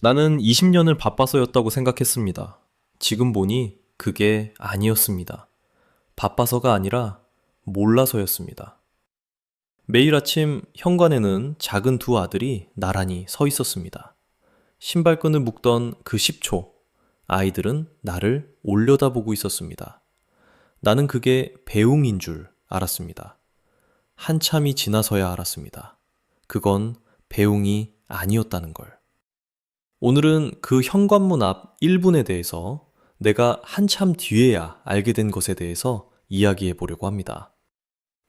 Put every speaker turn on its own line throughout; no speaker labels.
나는 20년을 바빠서였다고 생각했습니다. 지금 보니 그게 아니었습니다. 바빠서가 아니라 몰라서였습니다. 매일 아침 현관에는 작은 두 아들이 나란히 서 있었습니다. 신발끈을 묶던 그 10초, 아이들은 나를 올려다보고 있었습니다. 나는 그게 배웅인 줄 알았습니다. 한참이 지나서야 알았습니다. 그건 배웅이 아니었다는 걸. 오늘은 그 현관문 앞 1분에 대해서 내가 한참 뒤에야 알게 된 것에 대해서 이야기해 보려고 합니다.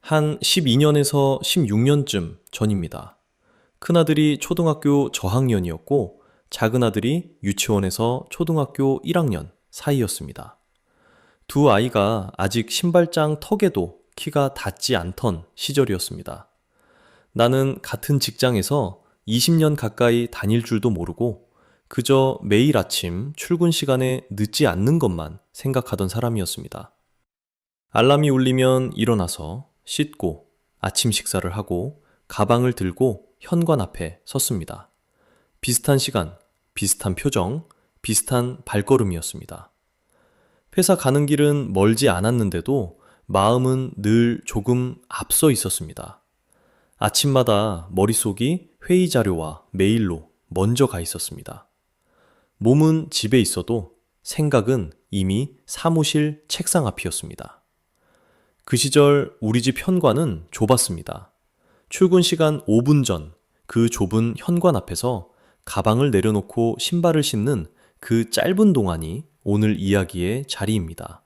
한 12년에서 16년쯤 전입니다. 큰아들이 초등학교 저학년이었고 작은아들이 유치원에서 초등학교 1학년 사이였습니다. 두 아이가 아직 신발장 턱에도 키가 닿지 않던 시절이었습니다. 나는 같은 직장에서 20년 가까이 다닐 줄도 모르고 그저 매일 아침 출근 시간에 늦지 않는 것만 생각하던 사람이었습니다. 알람이 울리면 일어나서 씻고 아침 식사를 하고 가방을 들고 현관 앞에 섰습니다. 비슷한 시간, 비슷한 표정, 비슷한 발걸음이었습니다. 회사 가는 길은 멀지 않았는데도 마음은 늘 조금 앞서 있었습니다. 아침마다 머릿속이 회의 자료와 메일로 먼저 가 있었습니다. 몸은 집에 있어도 생각은 이미 사무실 책상 앞이었습니다. 그 시절 우리 집 현관은 좁았습니다. 출근 시간 5분 전 그 좁은 현관 앞에서 가방을 내려놓고 신발을 신는 그 짧은 동안이 오늘 이야기의 자리입니다.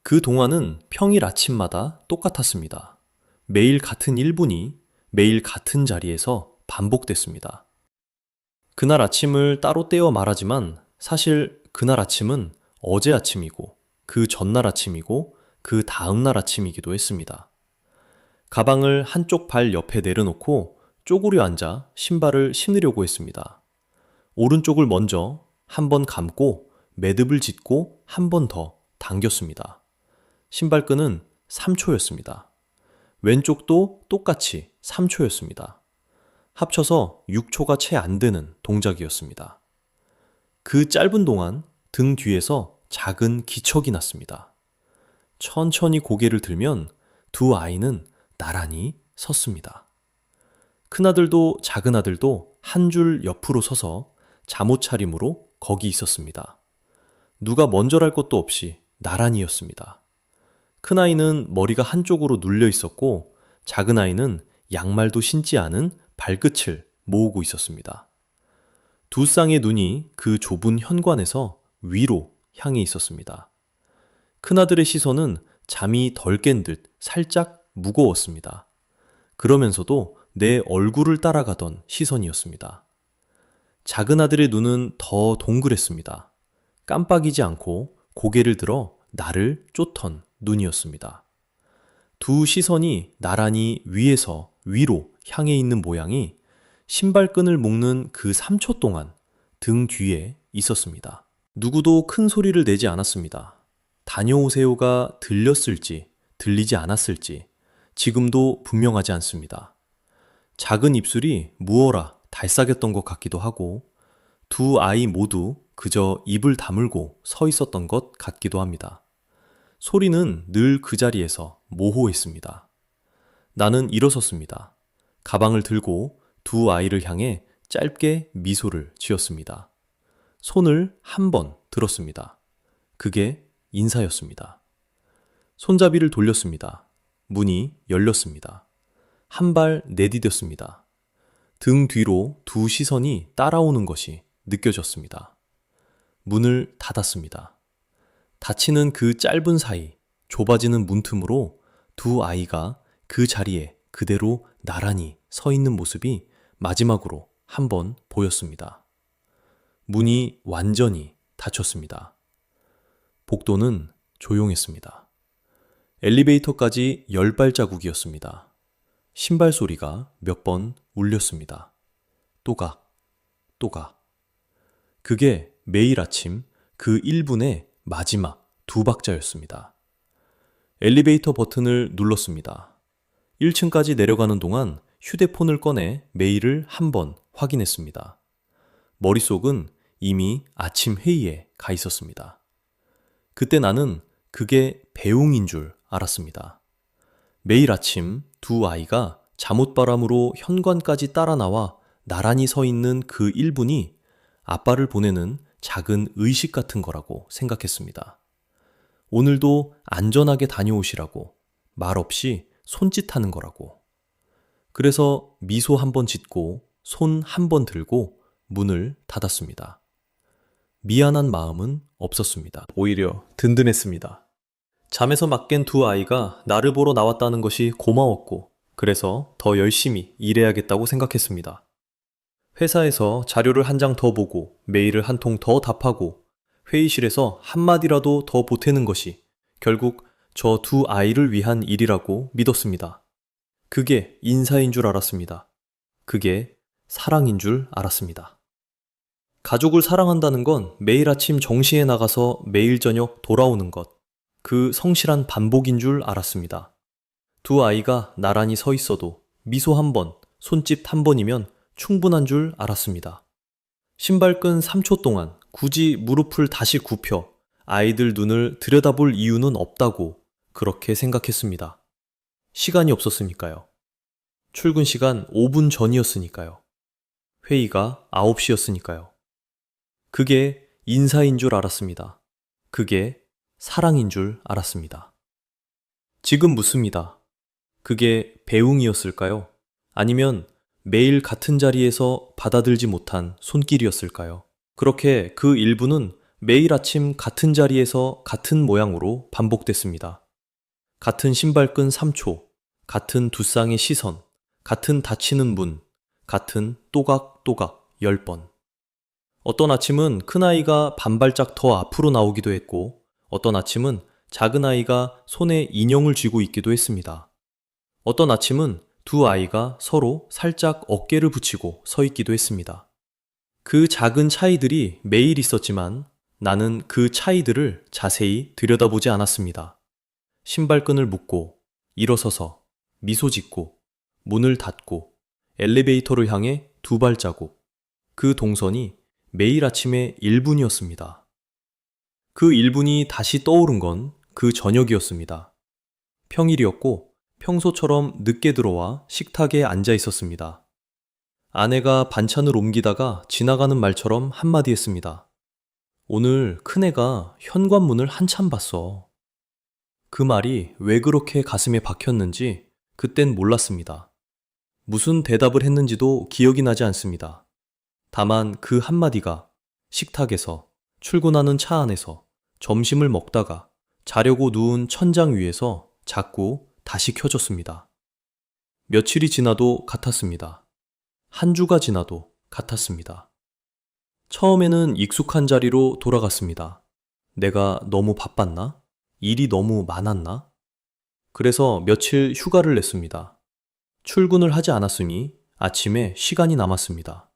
그 동안은 평일 아침마다 똑같았습니다. 매일 같은 1분이 매일 같은 자리에서 반복됐습니다. 그날 아침을 따로 떼어 말하지만 사실 그날 아침은 어제 아침이고 그 전날 아침이고 그 다음날 아침이기도 했습니다. 가방을 한쪽 발 옆에 내려놓고 쪼그려 앉아 신발을 신으려고 했습니다. 오른쪽을 먼저 한 번 감고 매듭을 짓고 한 번 더 당겼습니다. 신발끈은 3초였습니다. 왼쪽도 똑같이 3초였습니다. 합쳐서 6초가 채 안 되는 동작이었습니다. 그 짧은 동안 등 뒤에서 작은 기척이 났습니다. 천천히 고개를 들면 두 아이는 나란히 섰습니다. 큰아들도 작은아들도 한 줄 옆으로 서서 잠옷 차림으로 거기 있었습니다. 누가 먼저랄 것도 없이 나란히였습니다. 큰아이는 머리가 한쪽으로 눌려 있었고 작은아이는 양말도 신지 않은 발끝을 모으고 있었습니다. 두 쌍의 눈이 그 좁은 현관에서 위로 향해 있었습니다. 큰아들의 시선은 잠이 덜 깬 듯 살짝 무거웠습니다. 그러면서도 내 얼굴을 따라가던 시선이었습니다. 작은아들의 눈은 더 동그랬습니다. 깜빡이지 않고 고개를 들어 나를 쫓던 눈이었습니다. 두 시선이 나란히 위에서 위로 향해 있는 모양이 신발끈을 묶는 그 3초 동안 등 뒤에 있었습니다. 누구도 큰 소리를 내지 않았습니다. 다녀오세요가 들렸을지 들리지 않았을지 지금도 분명하지 않습니다. 작은 입술이 무어라 달싹였던 것 같기도 하고 두 아이 모두 그저 입을 다물고 서 있었던 것 같기도 합니다. 소리는 늘 그 자리에서 모호했습니다. 나는 일어섰습니다. 가방을 들고 두 아이를 향해 짧게 미소를 지었습니다. 손을 한 번 들었습니다. 그게 인사였습니다. 손잡이를 돌렸습니다. 문이 열렸습니다. 한 발 내디뎠습니다. 등 뒤로 두 시선이 따라오는 것이 느껴졌습니다. 문을 닫았습니다. 닫히는 그 짧은 사이, 좁아지는 문틈으로 두 아이가 그 자리에 그대로 나란히 서 있는 모습이 마지막으로 한번 보였습니다. 문이 완전히 닫혔습니다. 복도는 조용했습니다. 엘리베이터까지 10발자국이었습니다. 신발 소리가 몇 번 울렸습니다. 또각, 또각. 그게 매일 아침 그 1분의 마지막 두 박자였습니다. 엘리베이터 버튼을 눌렀습니다. 1층까지 내려가는 동안 휴대폰을 꺼내 메일을 한 번 확인했습니다. 머릿속은 이미 아침 회의에 가 있었습니다. 그때 나는 그게 배웅인 줄 알았습니다. 매일 아침 두 아이가 잠옷바람으로 현관까지 따라 나와 나란히 서 있는 그 1분이 아빠를 보내는 작은 의식 같은 거라고 생각했습니다. 오늘도 안전하게 다녀오시라고, 말없이 손짓하는 거라고. 그래서 미소 한번 짓고 손 한번 들고 문을 닫았습니다. 미안한 마음은 없었습니다. 오히려 든든했습니다. 잠에서 막 깬 두 아이가 나를 보러 나왔다는 것이 고마웠고, 그래서 더 열심히 일해야겠다고 생각했습니다. 회사에서 자료를 한 장 더 보고 메일을 한 통 더 답하고 회의실에서 한마디라도 더 보태는 것이 결국 저 두 아이를 위한 일이라고 믿었습니다. 그게 인사인 줄 알았습니다. 그게 사랑인 줄 알았습니다. 가족을 사랑한다는 건 매일 아침 정시에 나가서 매일 저녁 돌아오는 것, 그 성실한 반복인 줄 알았습니다. 두 아이가 나란히 서 있어도 미소 한 번, 손짓 한 번이면 충분한 줄 알았습니다. 신발끈 3초 동안 굳이 무릎을 다시 굽혀 아이들 눈을 들여다볼 이유는 없다고 그렇게 생각했습니다. 시간이 없었으니까요. 출근 시간 5분 전이었으니까요. 회의가 9시였으니까요. 그게 인사인 줄 알았습니다. 그게 사랑인 줄 알았습니다. 지금 묻습니다. 그게 배웅이었을까요? 아니면 매일 같은 자리에서 받아들지 못한 손길이었을까요? 그렇게 그 일부는 매일 아침 같은 자리에서 같은 모양으로 반복됐습니다. 같은 신발끈 3초, 같은 두 쌍의 시선, 같은 닫히는 문, 같은 또각또각 10번. 어떤 아침은 큰아이가 반발짝 더 앞으로 나오기도 했고, 어떤 아침은 작은아이가 손에 인형을 쥐고 있기도 했습니다. 어떤 아침은 두 아이가 서로 살짝 어깨를 붙이고 서 있기도 했습니다. 그 작은 차이들이 매일 있었지만 나는 그 차이들을 자세히 들여다보지 않았습니다. 신발끈을 묶고, 일어서서, 미소 짓고, 문을 닫고, 엘리베이터를 향해 두 발자국. 그 동선이 매일 아침의 1분이었습니다. 그 1분이 다시 떠오른 건 그 저녁이었습니다. 평일이었고 평소처럼 늦게 들어와 식탁에 앉아 있었습니다. 아내가 반찬을 옮기다가 지나가는 말처럼 한마디 했습니다. 오늘 큰애가 현관문을 한참 봤어. 그 말이 왜 그렇게 가슴에 박혔는지 그땐 몰랐습니다. 무슨 대답을 했는지도 기억이 나지 않습니다. 다만 그 한마디가 식탁에서, 출근하는 차 안에서, 점심을 먹다가 자려고 누운 천장 위에서 자꾸 다시 켜졌습니다. 며칠이 지나도 같았습니다. 한 주가 지나도 같았습니다. 처음에는 익숙한 자리로 돌아갔습니다. 내가 너무 바빴나? 일이 너무 많았나? 그래서 며칠 휴가를 냈습니다. 출근을 하지 않았으니 아침에 시간이 남았습니다.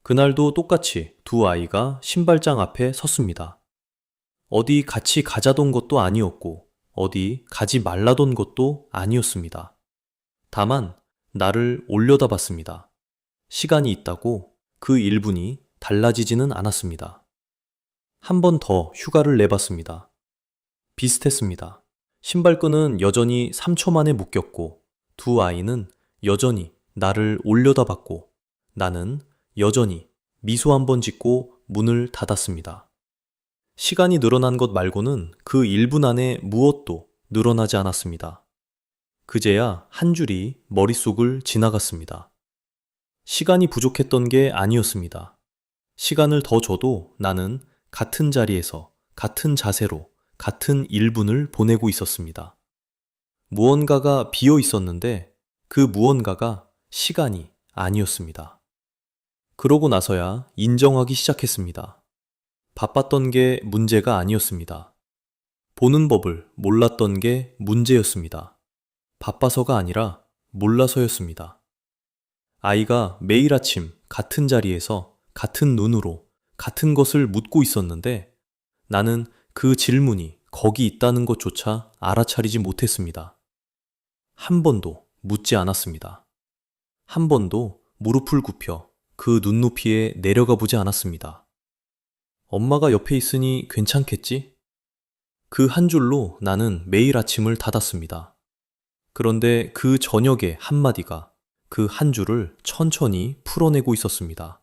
그날도 똑같이 두 아이가 신발장 앞에 섰습니다. 어디 같이 가자던 것도 아니었고 어디 가지 말라던 것도 아니었습니다. 다만 나를 올려다봤습니다. 시간이 있다고 그 1분이 달라지지는 않았습니다. 한 번 더 휴가를 내봤습니다. 비슷했습니다. 신발끈은 여전히 3초 만에 묶였고 두 아이는 여전히 나를 올려다봤고 나는 여전히 미소 한 번 짓고 문을 닫았습니다. 시간이 늘어난 것 말고는 그 1분 안에 무엇도 늘어나지 않았습니다. 그제야 한 줄이 머릿속을 지나갔습니다. 시간이 부족했던 게 아니었습니다. 시간을 더 줘도 나는 같은 자리에서, 같은 자세로, 같은 1분을 보내고 있었습니다. 무언가가 비어 있었는데 그 무언가가 시간이 아니었습니다. 그러고 나서야 인정하기 시작했습니다. 바빴던 게 문제가 아니었습니다. 보는 법을 몰랐던 게 문제였습니다. 바빠서가 아니라 몰라서였습니다. 아이가 매일 아침 같은 자리에서 같은 눈으로 같은 것을 묻고 있었는데 나는 그 질문이 거기 있다는 것조차 알아차리지 못했습니다. 한 번도 묻지 않았습니다. 한 번도 무릎을 굽혀 그 눈높이에 내려가 보지 않았습니다. 엄마가 옆에 있으니 괜찮겠지? 그 한 줄로 나는 매일 아침을 닫았습니다. 그런데 그 저녁의 한마디가 그 한 줄을 천천히 풀어내고 있었습니다.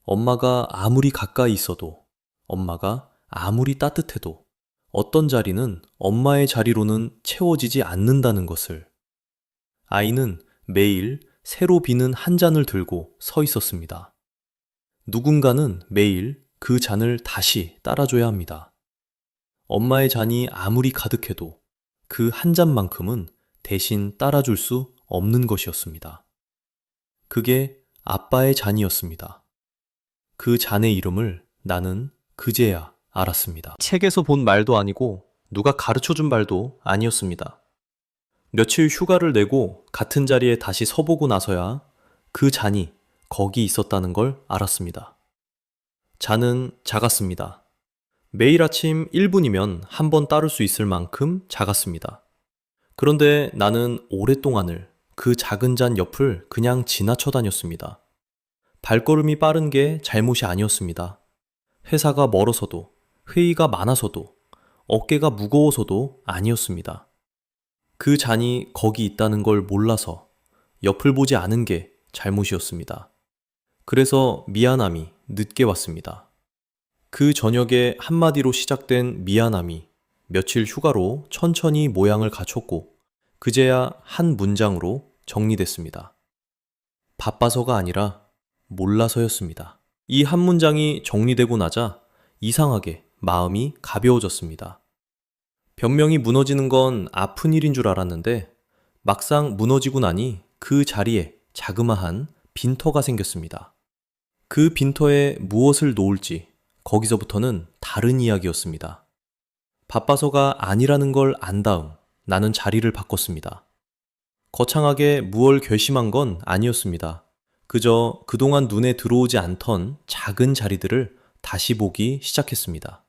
엄마가 아무리 가까이 있어도, 엄마가 아무리 따뜻해도 어떤 자리는 엄마의 자리로는 채워지지 않는다는 것을. 아이는 매일 새로 비는 한 잔을 들고 서 있었습니다. 누군가는 매일 그 잔을 다시 따라줘야 합니다. 엄마의 잔이 아무리 가득해도 그 한 잔만큼은 대신 따라줄 수 없는 것이었습니다. 그게 아빠의 잔이었습니다. 그 잔의 이름을 나는 그제야 알았습니다. 책에서 본 말도 아니고 누가 가르쳐준 말도 아니었습니다. 며칠 휴가를 내고 같은 자리에 다시 서보고 나서야 그 잔이 거기 있었다는 걸 알았습니다. 잔은 작았습니다. 매일 아침 1분이면 한 번 따를 수 있을 만큼 작았습니다. 그런데 나는 오랫동안을 그 작은 잔 옆을 그냥 지나쳐 다녔습니다. 발걸음이 빠른 게 잘못이 아니었습니다. 회사가 멀어서도, 회의가 많아서도, 어깨가 무거워서도 아니었습니다. 그 잔이 거기 있다는 걸 몰라서 옆을 보지 않은 게 잘못이었습니다. 그래서 미안함이 늦게 왔습니다. 그 저녁에 한마디로 시작된 미안함이 며칠 휴가로 천천히 모양을 갖췄고 그제야 한 문장으로 정리됐습니다. 바빠서가 아니라 몰라서였습니다. 이 한 문장이 정리되고 나자 이상하게 마음이 가벼워졌습니다. 변명이 무너지는 건 아픈 일인 줄 알았는데 막상 무너지고 나니 그 자리에 자그마한 빈터가 생겼습니다. 그 빈터에 무엇을 놓을지 거기서부터는 다른 이야기였습니다. 바빠서가 아니라는 걸 안 다음 나는 자리를 바꿨습니다. 거창하게 무얼 결심한 건 아니었습니다. 그저 그동안 눈에 들어오지 않던 작은 자리들을 다시 보기 시작했습니다.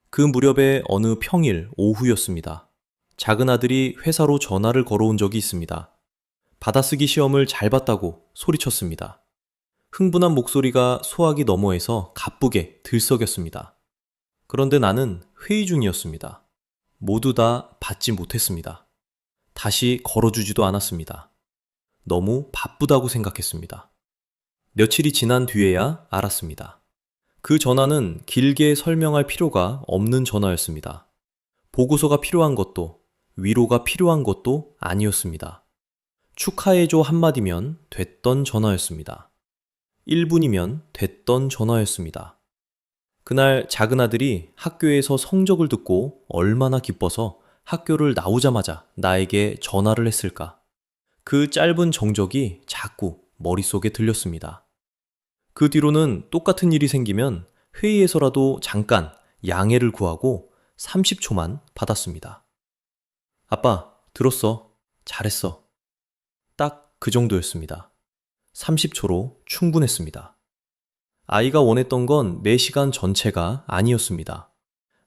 그 무렵에 어느 평일 오후였습니다. 작은 아들이 회사로 전화를 걸어온 적이 있습니다. 받아쓰기 시험을 잘 봤다고 소리쳤습니다. 흥분한 목소리가 소화기 너머에서 가쁘게 들썩였습니다. 그런데 나는 회의 중이었습니다. 모두 다 받지 못했습니다. 다시 걸어주지도 않았습니다. 너무 바쁘다고 생각했습니다. 며칠이 지난 뒤에야 알았습니다. 그 전화는 길게 설명할 필요가 없는 전화였습니다. 보고서가 필요한 것도 위로가 필요한 것도 아니었습니다. 축하해줘 한마디면 됐던 전화였습니다. 1분이면 됐던 전화였습니다. 그날 작은 아들이 학교에서 성적을 듣고 얼마나 기뻐서 학교를 나오자마자 나에게 전화를 했을까? 그 짧은 정적이 자꾸 머릿속에 들렸습니다. 그 뒤로는 똑같은 일이 생기면 회의에서라도 잠깐 양해를 구하고 30초만 받았습니다. 아빠, 들었어. 잘했어. 딱 그 정도였습니다. 30초로 충분했습니다. 아이가 원했던 건 내 시간 전체가 아니었습니다.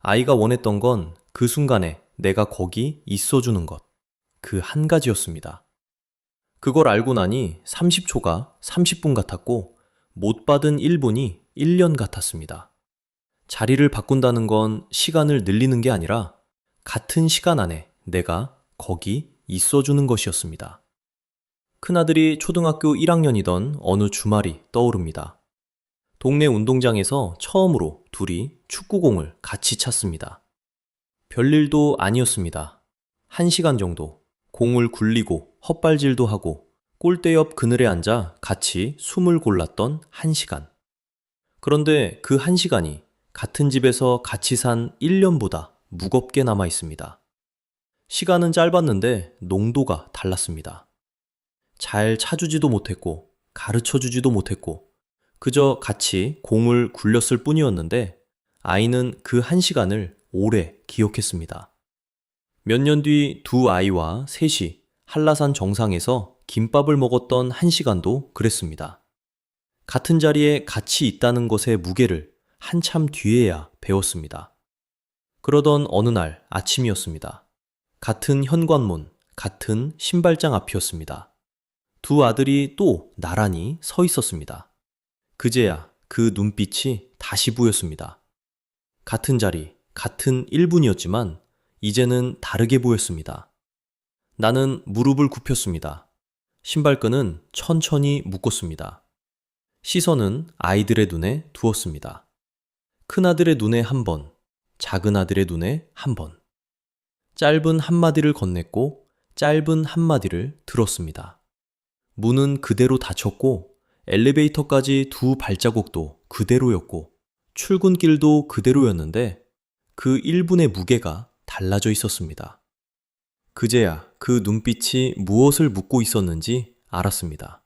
아이가 원했던 건 그 순간에 내가 거기 있어주는 것, 그 한 가지였습니다. 그걸 알고 나니 30초가 30분 같았고 못 받은 1분이 1년 같았습니다. 자리를 바꾼다는 건 시간을 늘리는 게 아니라 같은 시간 안에 내가 거기 있어주는 것이었습니다. 큰아들이 초등학교 1학년이던 어느 주말이 떠오릅니다. 동네 운동장에서 처음으로 둘이 축구공을 같이 찼습니다. 별일도 아니었습니다. 1시간 정도 공을 굴리고 헛발질도 하고 골대 옆 그늘에 앉아 같이 숨을 골랐던 1시간. 그런데 그 1시간이 같은 집에서 같이 산 1년보다 무겁게 남아 있습니다. 시간은 짧았는데 농도가 달랐습니다. 잘 차주지도 못했고 가르쳐주지도 못했고 그저 같이 공을 굴렸을 뿐이었는데 아이는 그 1시간을 오래 기억했습니다. 몇 년 뒤 두 아이와 셋이 한라산 정상에서 김밥을 먹었던 1시간도 그랬습니다. 같은 자리에 같이 있다는 것의 무게를 한참 뒤에야 배웠습니다. 그러던 어느 날 아침이었습니다. 같은 현관문, 같은 신발장 앞이었습니다. 두 아들이 또 나란히 서 있었습니다. 그제야 그 눈빛이 다시 보였습니다. 같은 자리, 같은 1분이었지만 이제는 다르게 보였습니다. 나는 무릎을 굽혔습니다. 신발끈은 천천히 묶었습니다. 시선은 아이들의 눈에 두었습니다. 큰아들의 눈에 한 번, 작은 아들의 눈에 한 번. 짧은 한마디를 건넸고 짧은 한마디를 들었습니다. 문은 그대로 닫혔고 엘리베이터까지 두 발자국도 그대로였고 출근길도 그대로였는데 그 1분의 무게가 달라져 있었습니다. 그제야 그 눈빛이 무엇을 묻고 있었는지 알았습니다.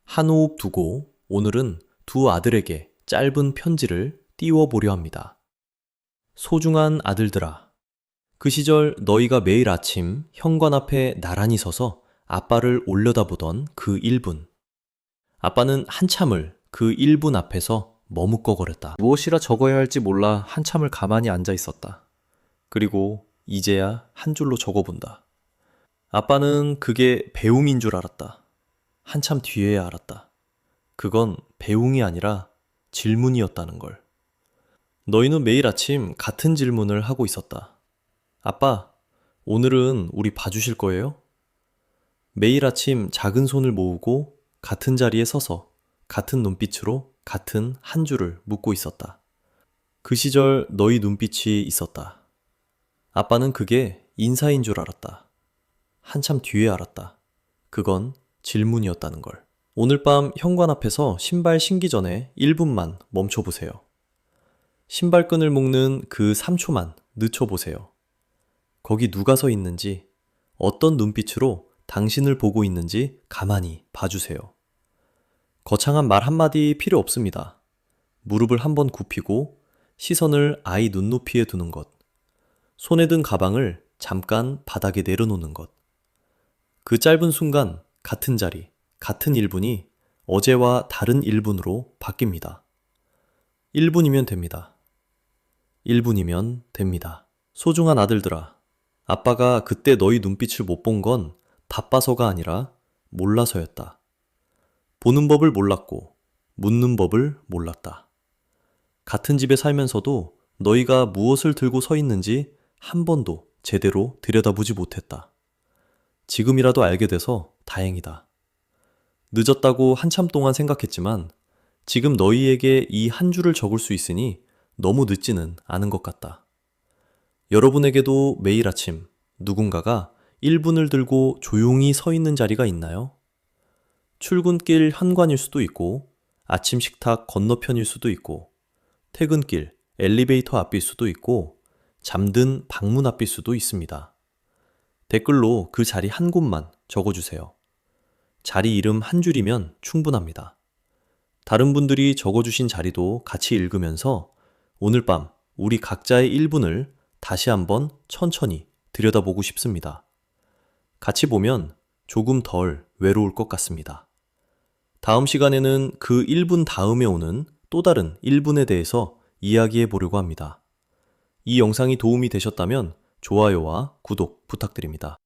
한 호흡 두고 오늘은 두 아들에게 짧은 편지를 띄워보려 합니다. 소중한 아들들아, 그 시절 너희가 매일 아침 현관 앞에 나란히 서서 아빠를 올려다보던 그 1분. 아빠는 한참을 그 1분 앞에서 머뭇거렸다. 무엇이라 적어야 할지 몰라 한참을 가만히 앉아 있었다. 그리고 이제야 한 줄로 적어본다. 아빠는 그게 배웅인 줄 알았다. 한참 뒤에야 알았다. 그건 배웅이 아니라 질문이었다는 걸. 너희는 매일 아침 같은 질문을 하고 있었다. 아빠, 오늘은 우리 봐주실 거예요? 매일 아침 작은 손을 모으고 같은 자리에 서서 같은 눈빛으로 같은 한 줄을 묻고 있었다. 그 시절 너희 눈빛이 있었다. 아빠는 그게 인사인 줄 알았다. 한참 뒤에 알았다. 그건 질문이었다는 걸. 오늘 밤 현관 앞에서 신발 신기 전에 1분만 멈춰보세요. 신발끈을 묶는 그 3초만 늦춰보세요. 거기 누가 서 있는지, 어떤 눈빛으로 당신을 보고 있는지 가만히 봐주세요. 거창한 말 한마디 필요 없습니다. 무릎을 한번 굽히고 시선을 아이 눈높이에 두는 것. 손에 든 가방을 잠깐 바닥에 내려놓는 것. 그 짧은 순간 같은 자리, 같은 1분이 어제와 다른 1분으로 바뀝니다. 1분이면 됩니다. 1분이면 됩니다. 소중한 아들들아, 아빠가 그때 너희 눈빛을 못 본 건 바빠서가 아니라 몰라서였다. 보는 법을 몰랐고 묻는 법을 몰랐다. 같은 집에 살면서도 너희가 무엇을 들고 서 있는지 한 번도 제대로 들여다보지 못했다. 지금이라도 알게 돼서 다행이다. 늦었다고 한참 동안 생각했지만 지금 너희에게 이 한 줄을 적을 수 있으니 너무 늦지는 않은 것 같다. 여러분에게도 매일 아침 누군가가 1분을 들고 조용히 서 있는 자리가 있나요? 출근길 현관일 수도 있고 아침 식탁 건너편일 수도 있고 퇴근길 엘리베이터 앞일 수도 있고 잠든 방문 앞일 수도 있습니다. 댓글로 그 자리 한 곳만 적어주세요. 자리 이름 한 줄이면 충분합니다. 다른 분들이 적어주신 자리도 같이 읽으면서 오늘 밤 우리 각자의 1분을 다시 한번 천천히 들여다보고 싶습니다. 같이 보면 조금 덜 외로울 것 같습니다. 다음 시간에는 그 1분 다음에 오는 또 다른 1분에 대해서 이야기해 보려고 합니다. 이 영상이 도움이 되셨다면 좋아요와 구독 부탁드립니다.